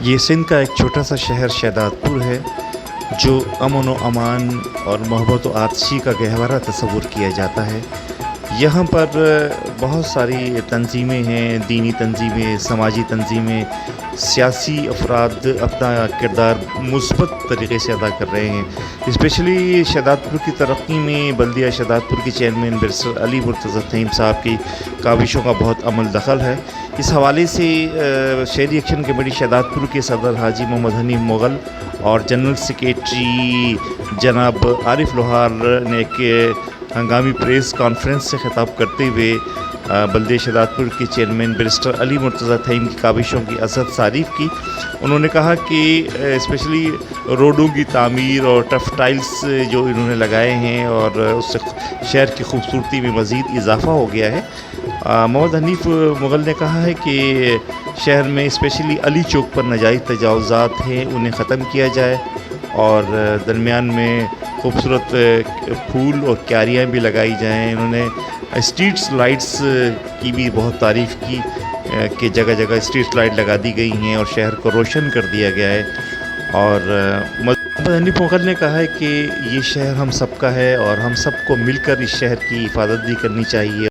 یہ سندھ کا ایک چھوٹا سا شہر شہداد پور ہے جو امن و امان اور محبت و آتشی کا گہوارہ تصور کیا جاتا ہے۔ یہاں پر بہت ساری تنظیمیں ہیں، دینی تنظیمیں، سماجی تنظیمیں، سیاسی افراد اپنا کردار مثبت طریقے سے ادا کر رہے ہیں۔ اسپیشلی شہداد پور کی ترقی میں بلدیہ شہداد پور کے چیئرمین بیرسٹر علی مرتضیٰ تھیم صاحب کی کاوشوں کا بہت عمل دخل ہے۔ اس حوالے سے شہری ایکشن کمیٹی شہداد پور کے صدر حاجی محمد حنیف مغل اور جنرل سیکریٹری جناب عارف لوہار نے ایک ہنگامی پریس کانفرنس سے خطاب کرتے ہوئے بلدیہ شہداد پور کے چیئرمین بیرسٹر علی مرتضیٰ تھیم کی کاوشوں کی عزت تعریف کی۔ انہوں نے کہا کہ اسپیشلی روڈوں کی تعمیر اور ٹف ٹائلز جو انہوں نے لگائے ہیں اور اس سے شہر کی خوبصورتی میں مزید اضافہ ہو گیا ہے۔ محمد حنیف مغل نے کہا ہے کہ شہر میں اسپیشلی علی چوک پر ناجائز تجاوزات ہیں، انہیں ختم کیا جائے اور درمیان میں خوبصورت پھول اور کیاریاں بھی لگائی جائیں۔ انہوں نے اسٹریٹس لائٹس کی بھی بہت تعریف کی کہ جگہ جگہ اسٹریٹ لائٹ لگا دی گئی ہیں اور شہر کو روشن کر دیا گیا ہے۔ اور محمد حنیف مغل نے کہا ہے کہ یہ شہر ہم سب کا ہے اور ہم سب کو مل کر اس شہر کی حفاظت بھی کرنی چاہیے۔